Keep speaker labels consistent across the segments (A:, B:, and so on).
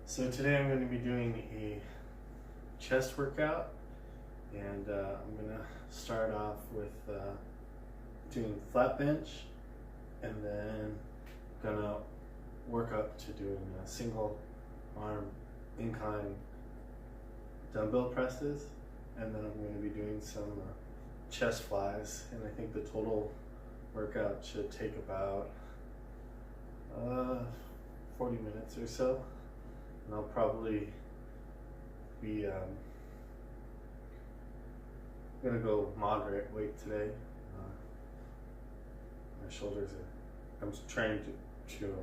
A: So today I'm going to be doing a chest workout, and I'm going to start off with doing flat bench, and then going to work up to doing single arm incline dumbbell presses, and then I'm going to be doing some chest flies, and I think the total workout should take about 40 minutes or so. And I'll probably be gonna go moderate weight today. My shoulders are, I'm trying to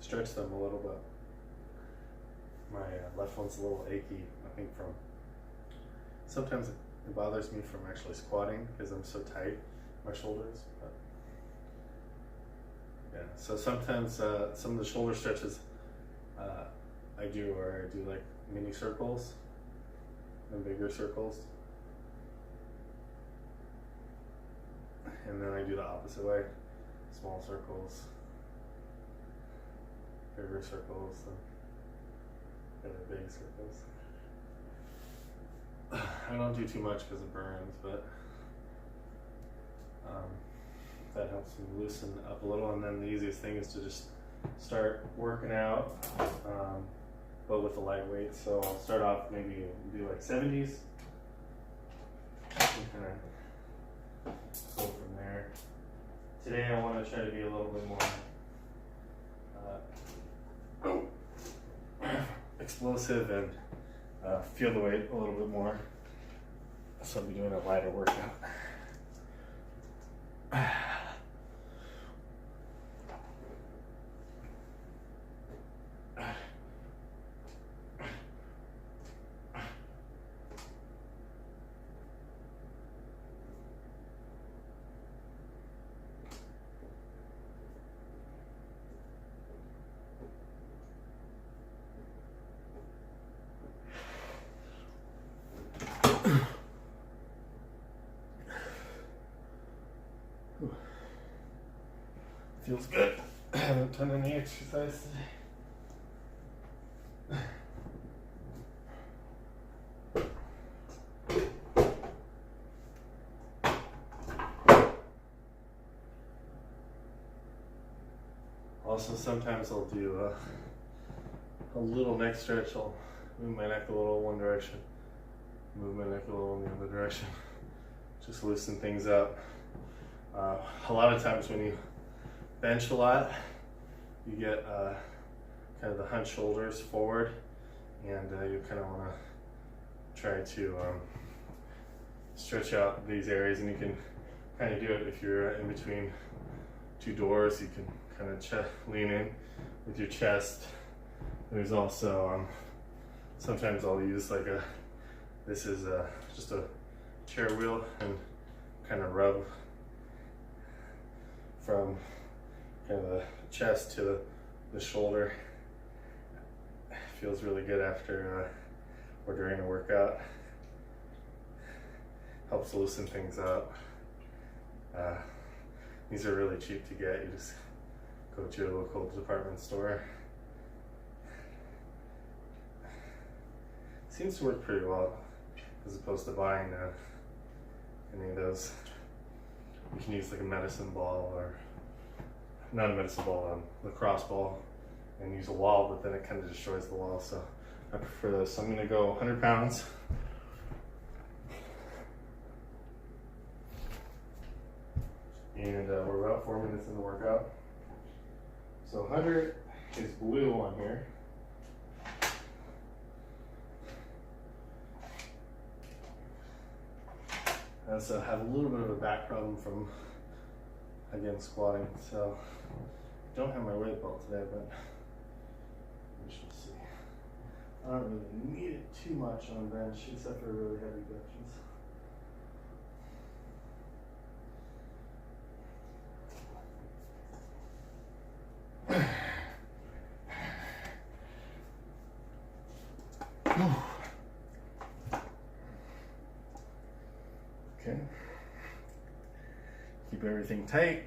A: stretch them a little bit. My left one's a little achy, I think from, sometimes it bothers me from actually squatting because I'm so tight, my shoulders. But yeah, so sometimes some of the shoulder stretches I do like mini circles and bigger circles, and then I do the opposite way, small circles, bigger circles, and big circles. I don't do too much because it burns, but that helps me loosen up a little. And then the easiest thing is to just start working out, but with the light weight. So I'll start off, maybe do like 70s, and kind of go from there. Today I want to try to be a little bit more explosive and feel the weight a little bit more. So I'll be doing a lighter workout. Feels good. I haven't done any exercise today. Also, sometimes I'll do a little neck stretch. I'll move my neck a little one direction, move my neck a little in the other direction. Just loosen things up. A lot of times when you bench a lot, you get kind of the hunched shoulders forward, and you kind of want to try to stretch out these areas, and you can kind of do it if you're in between two doors. You can kind of lean in with your chest. There's also sometimes I'll use like this is just a chair wheel, and kind of rub from kind of the chest to the shoulder. Feels really good after or during a workout. Helps loosen things up. These are really cheap to get. You just go to your local department store. Seems to work pretty well as opposed to buying any of those. You can use like a medicine ball, or not a medicine ball, lacrosse ball, and use a wall, but then it kind of destroys the wall, so I prefer this. So I'm going to go 100 pounds. And we're about 4 minutes in the workout. So 100 is blue on here. I also have a little bit of a back problem from, again, squatting, so don't have my weight belt today, but we shall see. I don't really need it too much on bench, except for really heavy benches. Okay. Keep everything tight.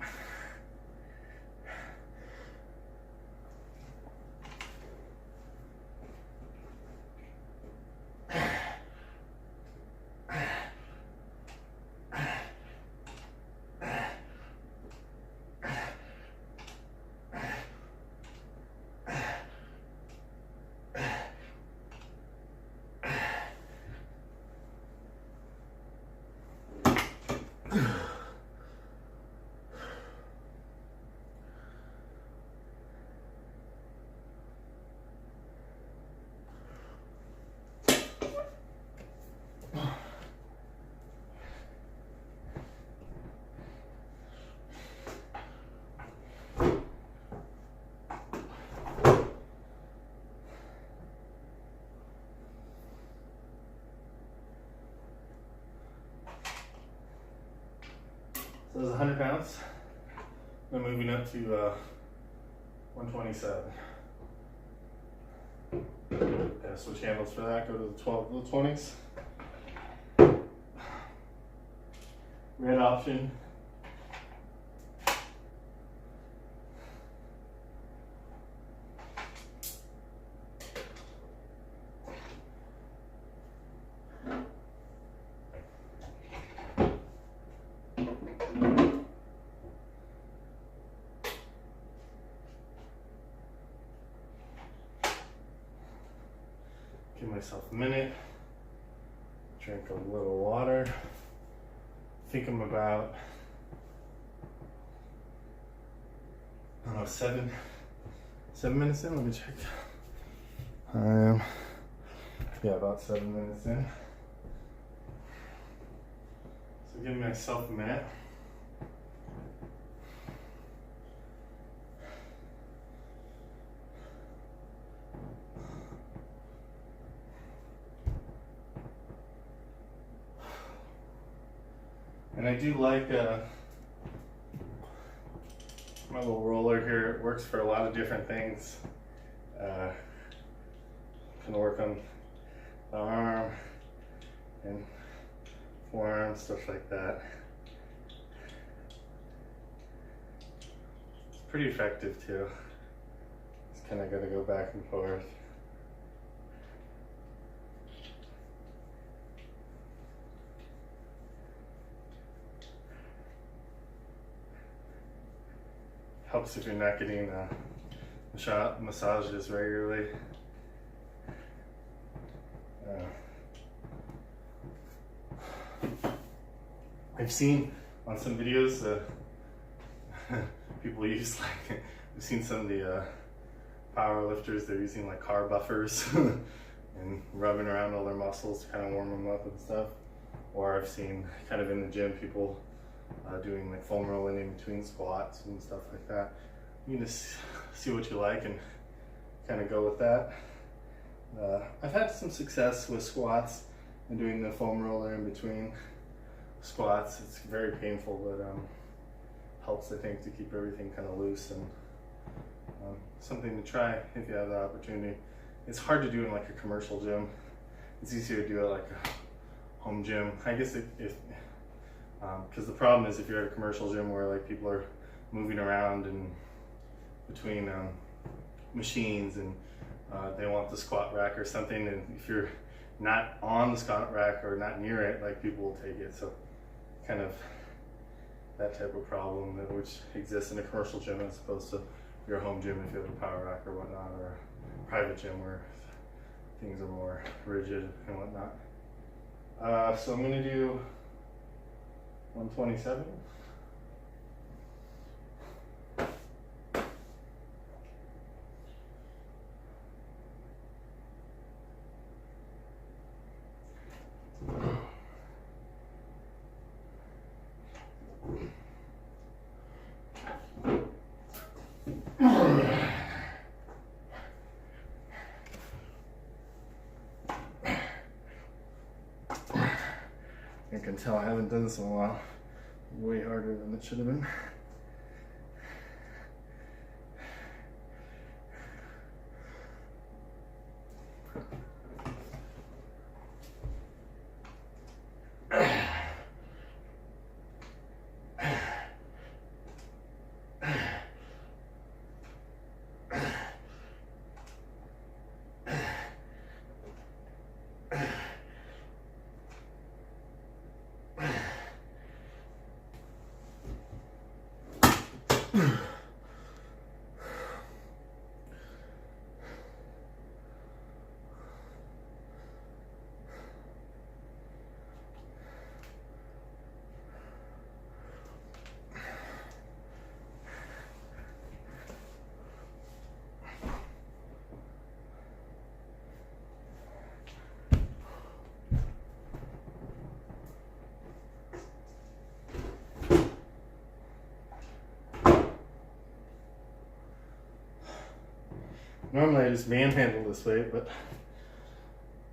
A: So that's 100 pounds. I'm moving up to 127. Yeah, switch handles for that. Go to the 12 to the 20s. Red option. Give myself a minute, drink a little water. I think I'm about, I don't know, seven minutes in. Let me check. I am, yeah, about 7 minutes in. So give myself a minute. And I do like my little roller here. It works for a lot of different things. Can work on the arm and forearm, stuff like that. It's pretty effective too. Just kind of got to go back and forth. Helps if you're not getting massages regularly. I've seen on some videos people use like, I've seen some of the power lifters, they're using like car buffers and rubbing around all their muscles to kind of warm them up and stuff. Or I've seen kind of in the gym people doing like foam rolling in between squats and stuff like that. You can just see what you like and kind of go with that. I've had some success with squats and doing the foam roller in between squats. It's very painful, but helps, I think, to keep everything kind of loose and something to try if you have the opportunity. It's hard to do in like a commercial gym. It's easier to do it like a home gym. I guess because the problem is if you're at a commercial gym where like people are moving around and between machines and they want the squat rack or something, and if you're not on the squat rack or not near it, like people will take it. So kind of that type of problem which exists in a commercial gym as opposed to your home gym if you have a power rack or whatnot, or a private gym where things are more rigid and whatnot. So I'm going to do 127. You can tell I haven't done this in a while. Way harder than it should have been. Normally I just manhandle this weight, but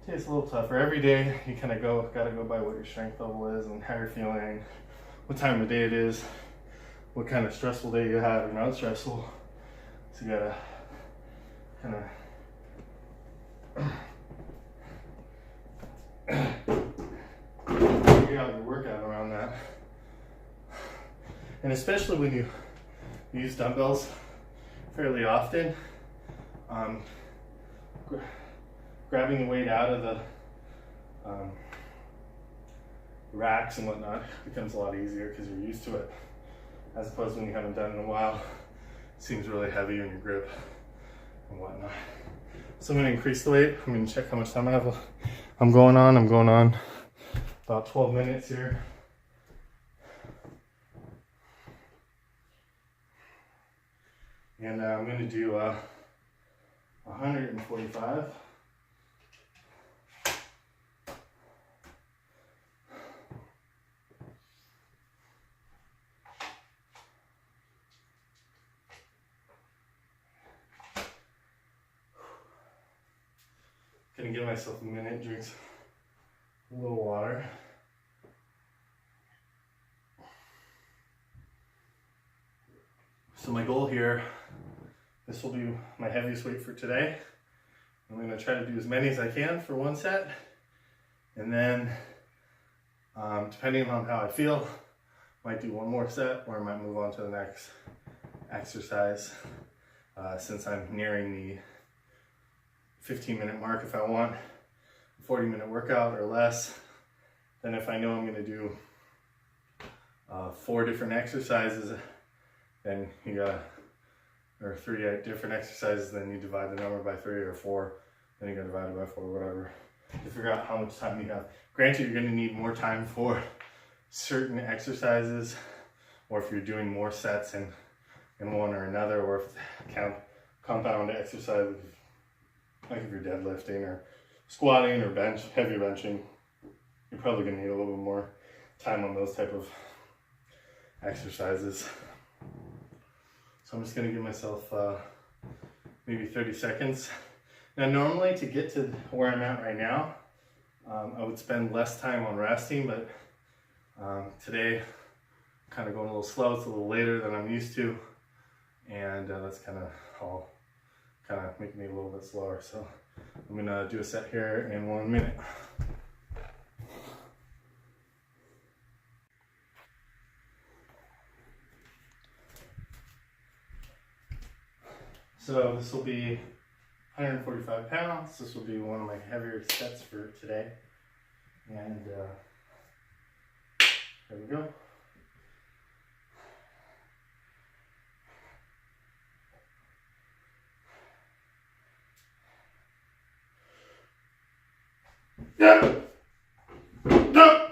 A: it's a little tougher. Every day you kind of gotta go by what your strength level is and how you're feeling, what time of day it is. what kind of stressful day you had or not stressful. So you gotta kind of figure out your workout around that. And especially when you use dumbbells fairly often, grabbing the weight out of the racks and whatnot becomes a lot easier because you're used to it, as opposed to when you haven't done it in a while. It seems really heavy in your grip and whatnot. So I'm going to increase the weight. I'm going to check how much time I have. I'm going on about 12 minutes here. And I'm going to do 145. Gonna give myself a minute, drink a little water. So my goal here, this will be my heaviest weight for today. I'm gonna try to do as many as I can for one set. And then, depending on how I feel, might do one more set or I might move on to the next exercise. Since I'm nearing the 15-minute mark, if I want a 40-minute workout or less, then if I know I'm going to do 4 different exercises, then you got, or 3 different exercises, then you divide the number by 3 or 4, then you got to divide it by 4, whatever, to figure out how much time you have. Granted, you're going to need more time for certain exercises, or if you're doing more sets in one or another, or if compound exercise, like if you're deadlifting or squatting or heavy benching, you're probably going to need a little bit more time on those type of exercises. So I'm just going to give myself maybe 30 seconds. Now normally to get to where I'm at right now, I would spend less time on resting, but today I'm kind of going a little slow. It's a little later than I'm used to, and that's kind of all kind of making me a little bit slower. So I'm gonna do a set here in 1 minute. So this will be 145 pounds. This will be one of my heavier sets for today. And there we go. Yeah. No.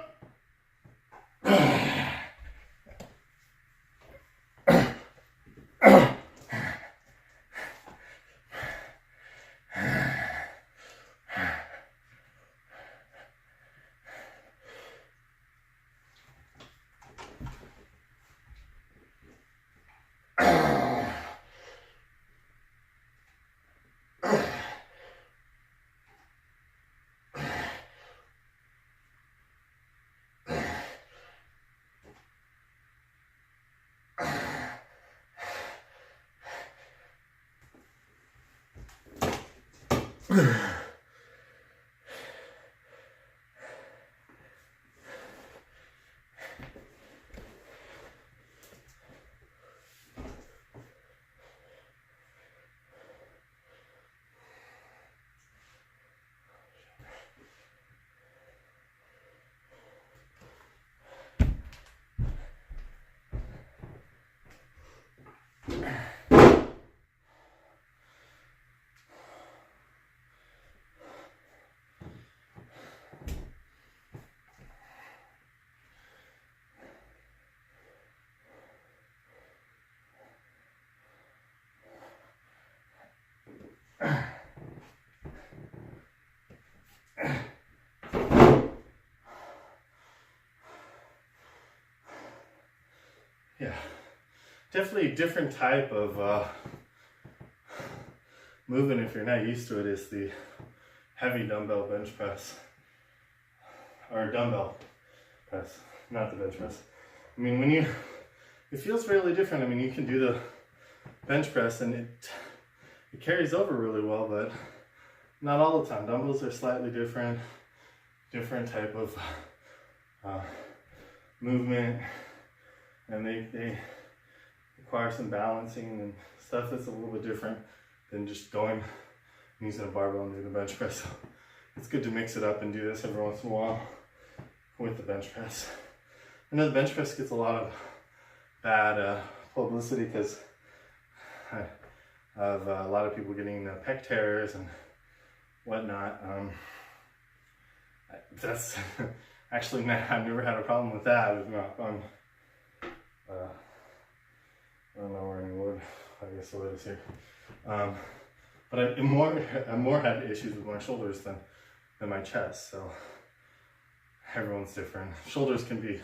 A: Yeah, definitely a different type of movement if you're not used to it is the heavy dumbbell bench press, or dumbbell press, not the bench press. I mean, when you it feels really different. I mean, you can do the bench press and it carries over really well, but not all the time. Dumbbells are slightly different type of movement, and they require some balancing and stuff that's a little bit different than just going and using a barbell and doing the bench press. So it's good to mix it up and do this every once in a while with the bench press. I know the bench press gets a lot of bad publicity because of a lot of people getting pec tears and whatnot. That's actually, I've never had a problem with that. It's not fun. I don't know where any wood. I guess the wood is here. But I more had issues with my shoulders than my chest. So everyone's different. Shoulders can be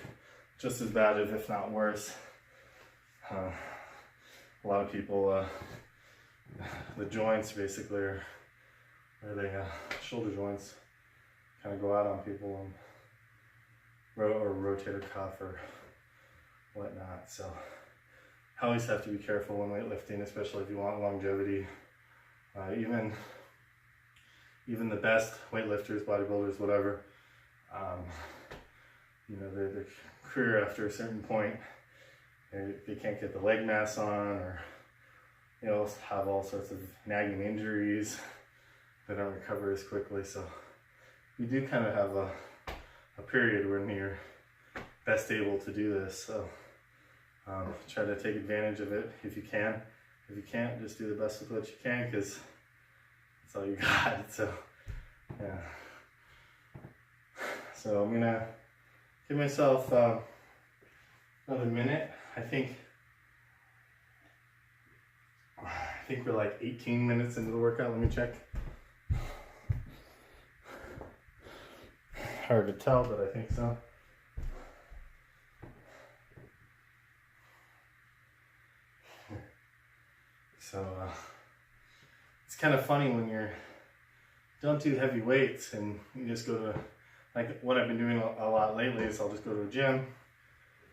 A: just as bad, if not worse. A lot of people, the joints basically are where they shoulder joints kind of go out on people and or rotate a cuff or whatnot. So I always have to be careful when weightlifting, especially if you want longevity. Even the best weightlifters, bodybuilders, whatever, you know, their career after a certain point, they can't get the leg mass on, or you know, have all sorts of nagging injuries. They don't recover as quickly. So you do kind of have a period when you're best able to do this. So try to take advantage of it if you can. If you can't, just do the best with what you can, because that's all you got. So yeah. So I'm gonna give myself another minute. I think we're like 18 minutes into the workout. Let me check. Hard to tell, but I think so. So it's kind of funny when you don't do heavy weights and you just go to, like what I've been doing a lot lately is I'll just go to a gym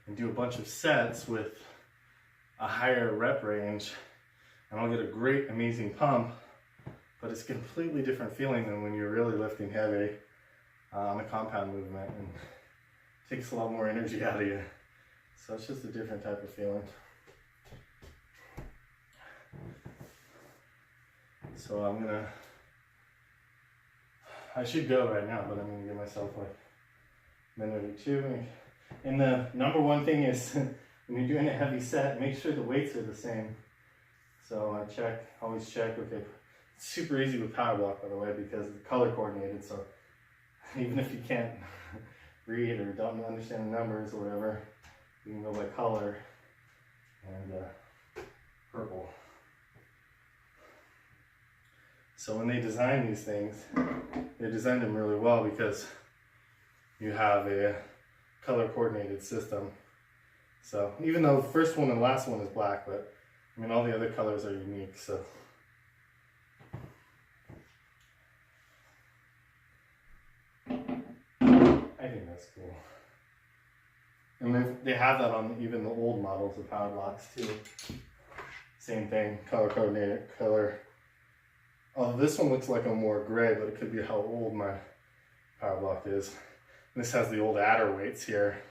A: and do a bunch of sets with a higher rep range, and I'll get a great, amazing pump, but it's a completely different feeling than when you're really lifting heavy on a compound movement, and it takes a lot more energy out of you. So it's just a different type of feeling. So I should go right now, but I'm gonna give myself like a minute or two. And the number one thing is when you're doing a heavy set, make sure the weights are the same. So I always check, okay, it's super easy with power block, by the way, because it's color coordinated. So even if you can't read or don't understand the numbers or whatever, you can go by color and purple. So when they design these things, they designed them really well because you have a color coordinated system. So even though the first one and the last one is black, but I mean all the other colors are unique. So I think that's cool. And they have that on even the old models of power blocks too. Same thing, color coordinated, color. Oh, this one looks like a more gray, but it could be how old my power block is. And this has the old adder weights here,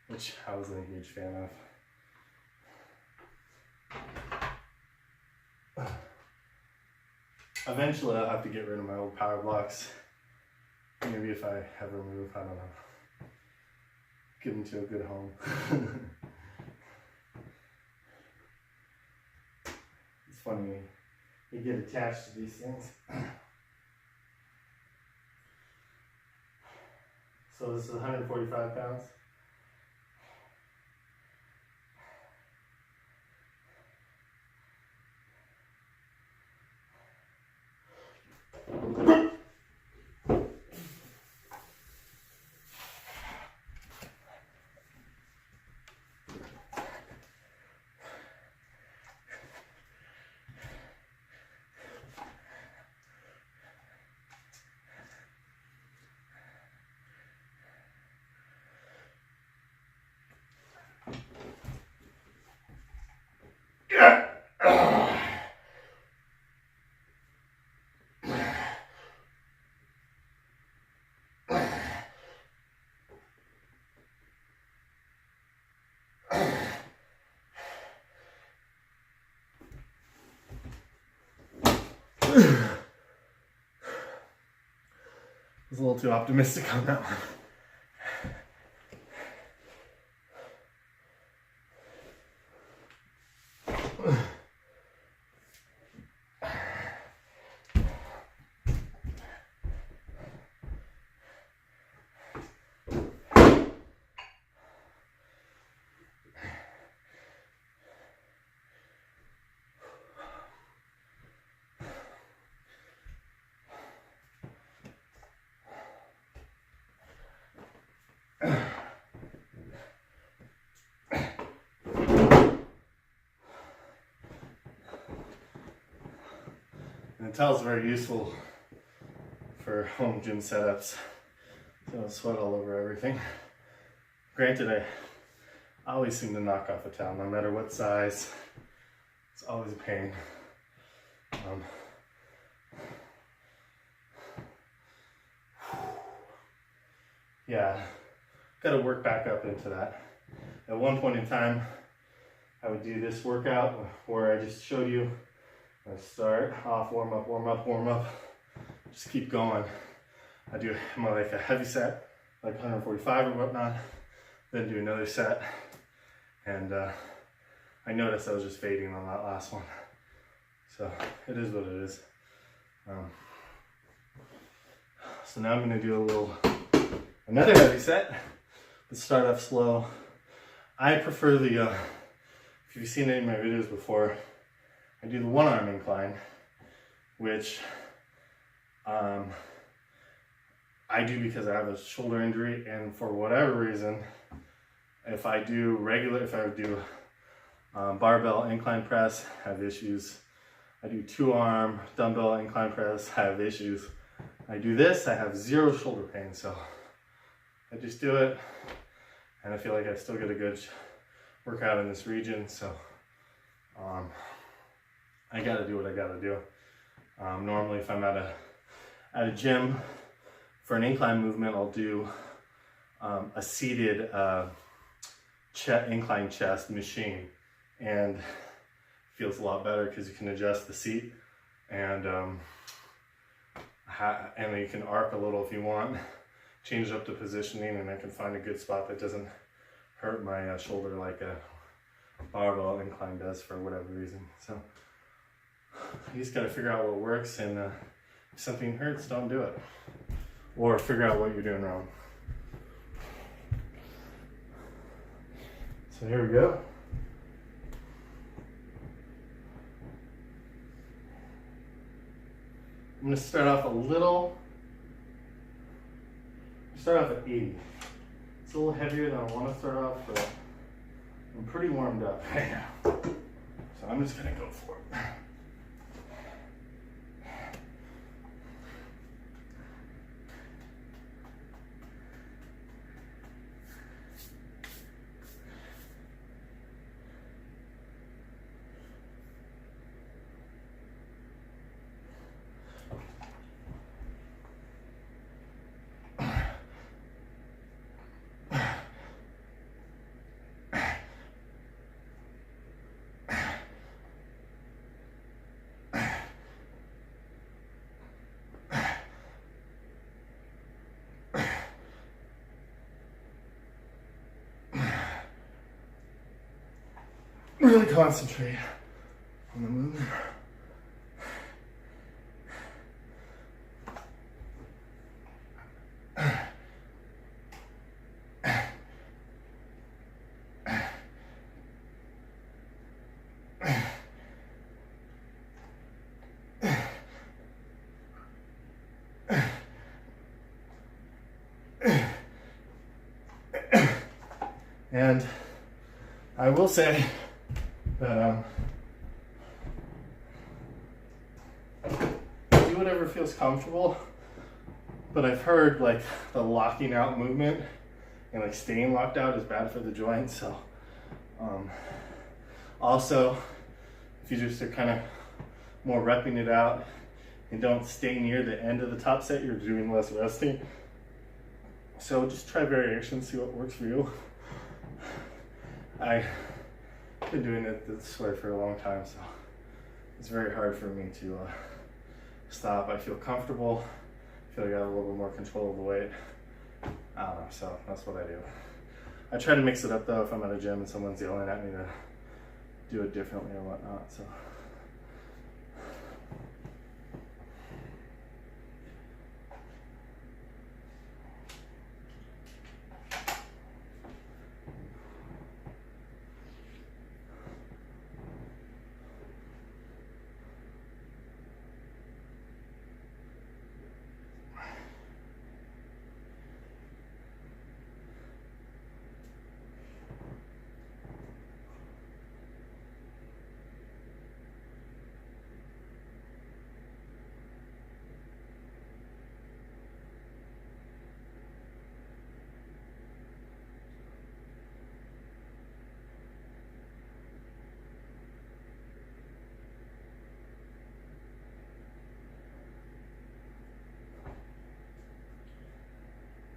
A: which I wasn't a huge fan of. Eventually I'll have to get rid of my old power blocks. Maybe if I ever move, I don't know. Give them to a good home. It's funny, you get attached to these things. So this is 145 pounds. was a little too optimistic on that one. And the towel is very useful for home gym setups, so I don't sweat all over everything. Granted, I always seem to knock off a towel, no matter what size. It's always a pain. Yeah, got to work back up into that. At one point in time, I would do this workout where I just showed you. I start off, warm up, warm up, warm up. Just keep going. I do more like a heavy set, like 145 or whatnot. Then do another set. And I noticed I was just fading on that last one. So it is what it is. So now I'm going to do another heavy set. Let's start off slow. I prefer the, if you've seen any of my videos before, I do the one arm incline, which I do because I have a shoulder injury, and for whatever reason, if I do barbell incline press, I have issues. I do two arm dumbbell incline press, I have issues. I do this, I have zero shoulder pain, so I just do it, and I feel like I still get a good workout in this region, so I gotta do what I gotta do. Normally if I'm at a gym for an incline movement, I'll do a seated incline chest machine, and it feels a lot better because you can adjust the seat, and then you can arc a little if you want, change up the positioning, and I can find a good spot that doesn't hurt my shoulder like a barbell incline does for whatever reason. So you just got to figure out what works, and if something hurts, don't do it. Or figure out what you're doing wrong. So here we go. I'm going to start off at 80. It's a little heavier than I want to start off, but I'm pretty warmed up right now. So I'm just going to go for it. Really concentrate on the movement. And I will say that do whatever feels comfortable, but I've heard like the locking out movement and like staying locked out is bad for the joints. So also, if you just are kind of more repping it out and don't stay near the end of the top set, you're doing less resting. So just try variations, see what works for you. I've been doing it this way for a long time, so it's very hard for me to stop. I feel comfortable. I feel like I have a little bit more control of the weight. I don't know, so that's what I do. I try to mix it up though if I'm at a gym and someone's yelling at me to do it differently or whatnot. So.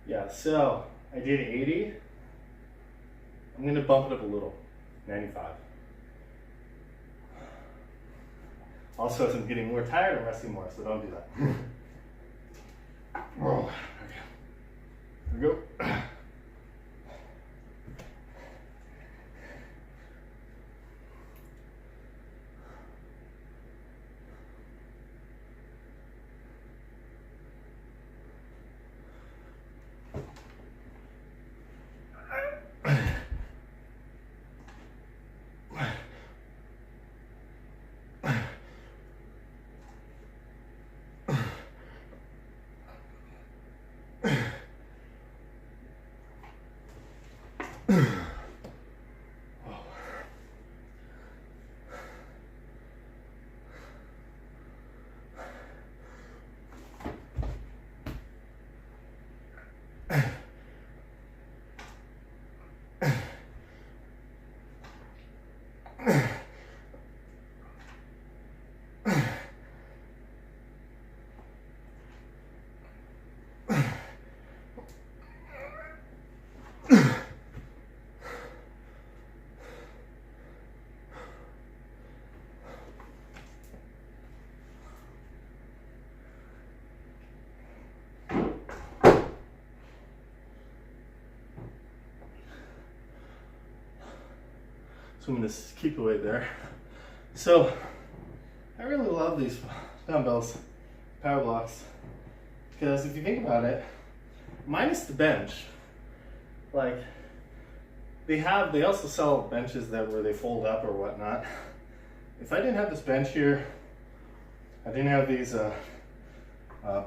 A: Yeah, so I did 80. I'm going to bump it up a little, 95. Also, as I'm getting more tired, I'm resting more, so don't do that. Oh, okay. Here we go. So I'm going to keep the weight there. So I really love these dumbbells, power blocks, because if you think about it, minus the bench, like they also sell benches where they fold up or whatnot. If I didn't have this bench here, I didn't have these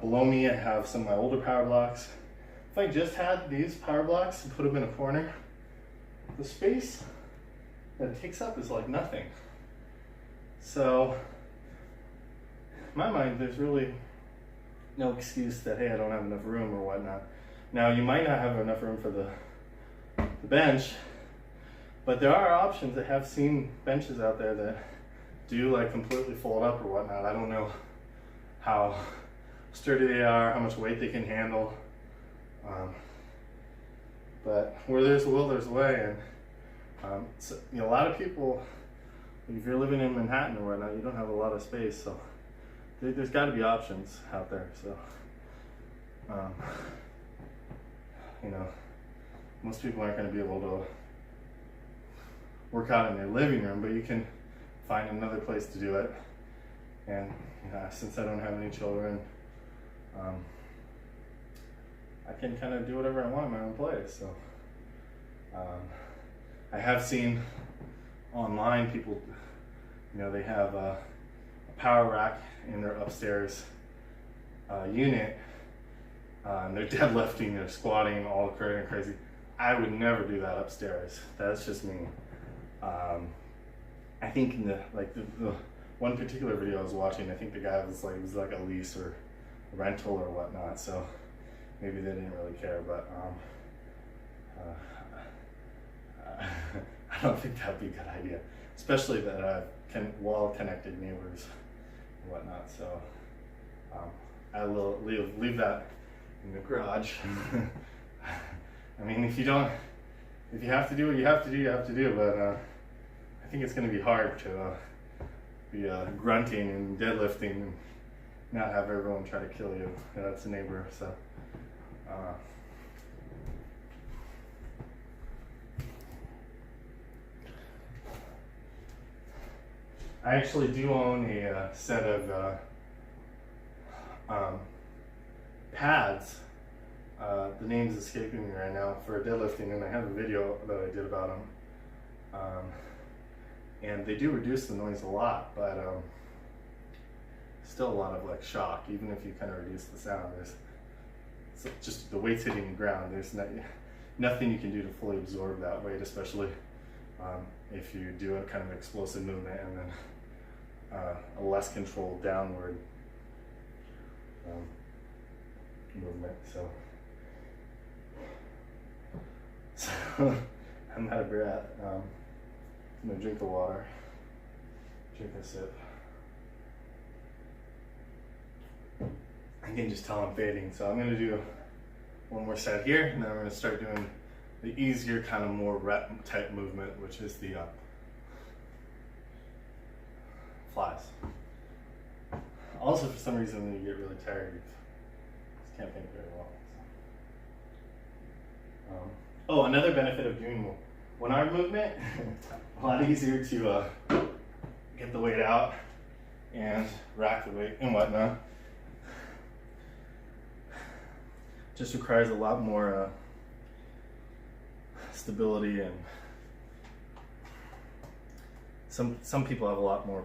A: below me, I have some of my older power blocks. If I just had these power blocks and put them in a corner, the space that it takes up is like nothing. So in my mind, there's really no excuse that, hey, I don't have enough room or whatnot. Now, you might not have enough room for the bench, but there are options. I have seen benches out there that do like completely fold up or whatnot. I don't know how sturdy they are, how much weight they can handle. But where there's a will, there's a way. And so, you know, a lot of people, if you're living in Manhattan or whatnot, you don't have a lot of space, so there's got to be options out there. So, you know, most people aren't going to be able to work out in their living room, but you can find another place to do it. And since I don't have any children, I can kind of do whatever I want in my own place. So. I have seen online people, you know, they have a power rack in their upstairs unit, and they're deadlifting, they're squatting, all crazy. I would never do that upstairs. That's just me. I think in the one particular video I was watching, I think the guy was like, it was like a lease or a rental or whatnot, so maybe they didn't really care, but I don't think that'd be a good idea, especially that wall-connected neighbors and whatnot. So I will leave that in the garage. I mean, if you have to do what you have to do. But I think it's going to be hard to be grunting and deadlifting not have everyone try to kill you. That's a neighbor, so. I actually do own a set of pads. The name's escaping me right now, for deadlifting, and I have a video that I did about them. And they do reduce the noise a lot, but still a lot of like shock, even if you kind of reduce the sound. There's just the weight's hitting the ground. There's nothing you can do to fully absorb that weight, especially if you do a kind of explosive movement and then a less controlled downward movement. So I'm out of breath. I'm gonna drink the water, drink a sip. I can just tell I'm fading, so I'm gonna do one more set here, and then we're gonna start doing the easier, kind of more rep type movement, which is the flies. Also, for some reason, when you get really tired, you just can't think very well. Oh, another benefit of doing one arm movement, a lot easier to get the weight out and rack the weight and whatnot. Just requires a lot more stability, and some people have a lot more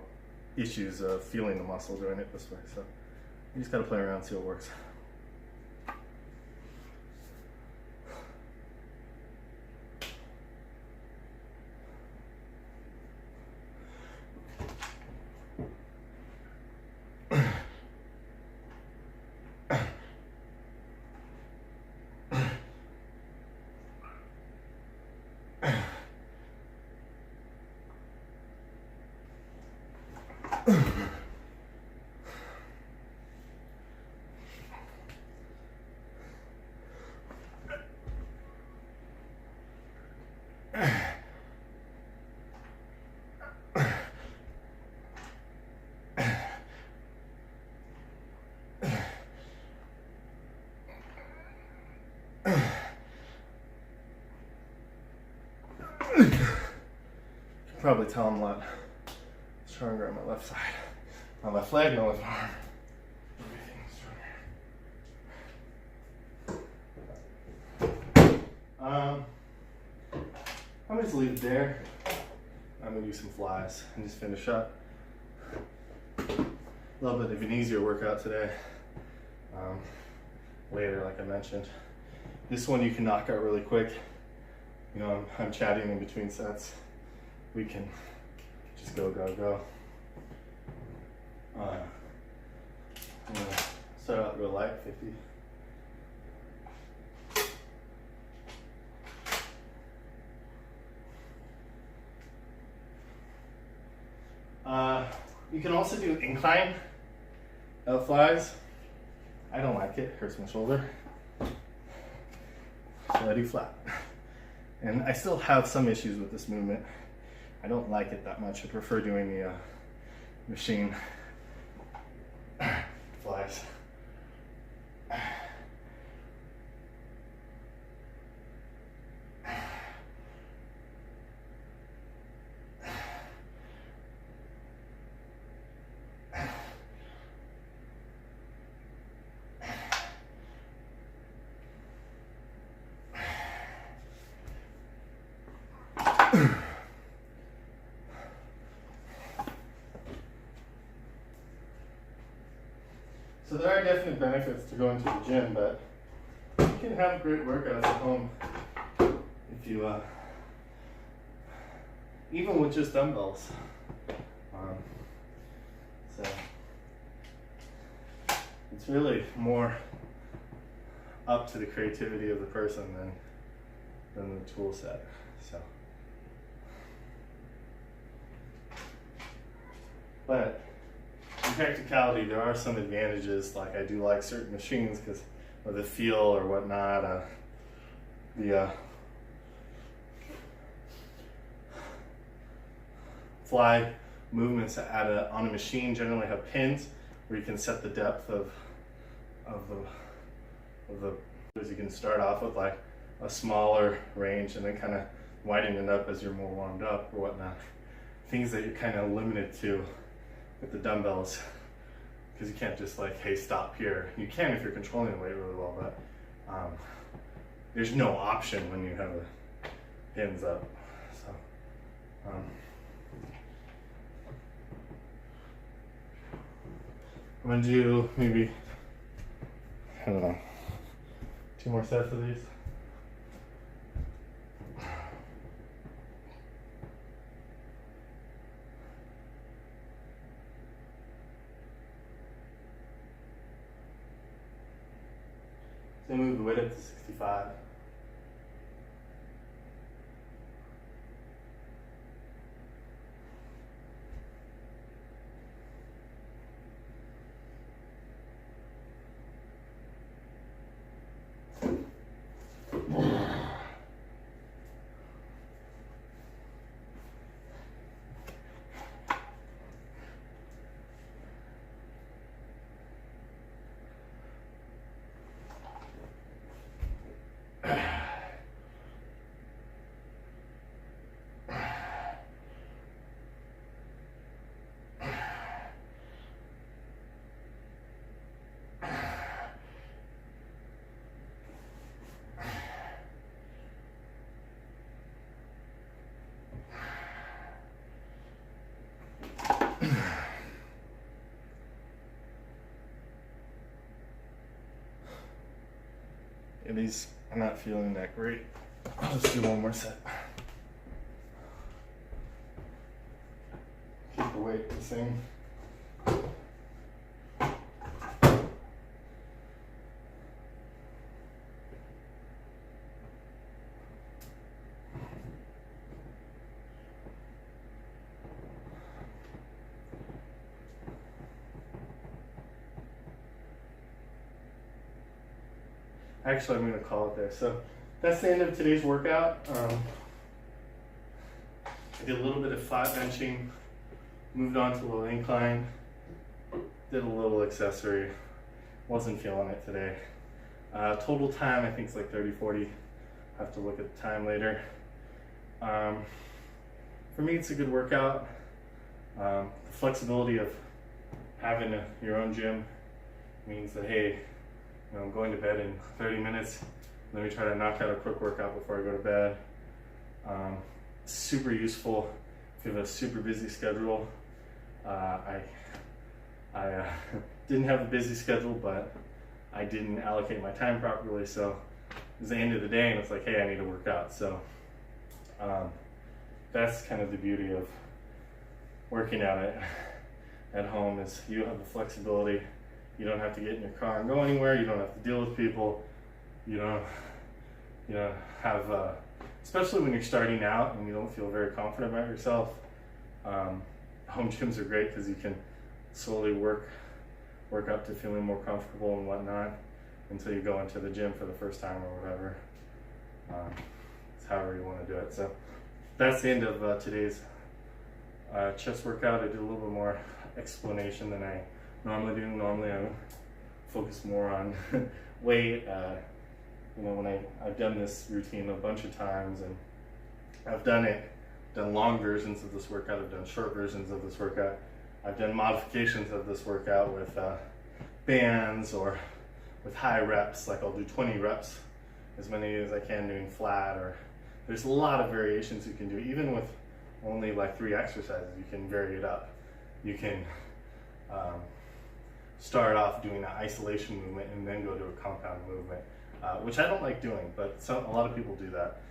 A: issues feeling the muscle doing it this way. So you just gotta play around and see what works. Probably tell I'm a lot stronger on my left side. My left leg, my left arm. Everything's stronger. I'm just leave it there. I'm gonna do some flies and just finish up. A little bit of an easier workout today. Later, like I mentioned. This one you can knock out really quick. You know, I'm chatting in between sets. We can just go. I'm gonna start out real light, 50. You can also do incline flies. I don't like it, hurts my shoulder. So I do flat. And I still have some issues with this movement. I don't like it that much. I prefer doing the machine flies. So there are definite benefits to going to the gym, but you can have great workouts at home if you, even with just dumbbells. So it's really more up to the creativity of the person than the tool set. So, but in practicality, there are some advantages. Like I do like certain machines because of the feel or whatnot. The fly movements on a machine generally have pins, where you can set the depth of the you can start off with like a smaller range and then kind of widen it up as you're more warmed up or whatnot. Things that you're kind of limited to with the dumbbells, because you can't just like, hey, stop here. You can if you're controlling the weight really well, but there's no option when you have the pins up. So I'm gonna do maybe, I don't know, 2 more sets of these. So move the weight up to 65. And these are not feeling that great. I'll just do 1 more set. Keep the weight the same. Actually, I'm going to call it there. So that's the end of today's workout. I did a little bit of flat benching, moved on to a little incline, did a little accessory. Wasn't feeling it today. Total time, I think it's like 30-40. Have to look at the time later. For me, it's a good workout. The flexibility of having your own gym means that, hey, I'm going to bed in 30 minutes. Let me try to knock out a quick workout before I go to bed. Super useful if you have a super busy schedule. I didn't have a busy schedule, but I didn't allocate my time properly. So it was the end of the day and it's like, hey, I need to work out. So that's kind of the beauty of working out at home, is you have the flexibility. You don't have to get in your car and go anywhere. You don't have to deal with people. You don't have, especially when you're starting out and you don't feel very confident about yourself. Home gyms are great because you can slowly work up to feeling more comfortable and whatnot until you go into the gym for the first time or whatever. It's however you want to do it. So that's the end of today's chest workout. I did a little bit more explanation than I normally do. Normally I focus more on weight. When I've done this routine a bunch of times, and I've done long versions of this workout, I've done short versions of this workout, I've done modifications of this workout with bands or with high reps, like I'll do 20 reps, as many as I can doing flat, or there's a lot of variations you can do. Even with only like 3 exercises, you can vary it up. You can start off doing an isolation movement and then go to a compound movement, which I don't like doing, but a lot of people do that.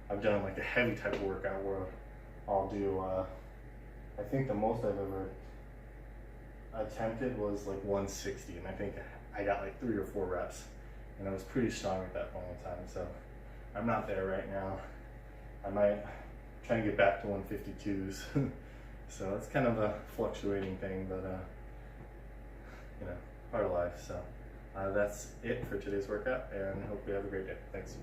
A: I've done like a heavy type of workout where I'll do, I think the most I've ever attempted was like 160, and I think I got like 3 or 4 reps, and I was pretty strong at that point in time. So I'm not there right now. I might try and get back to 152s. So it's kind of a fluctuating thing, but part of life. So that's it for today's workout, and I hope you have a great day. Thanks.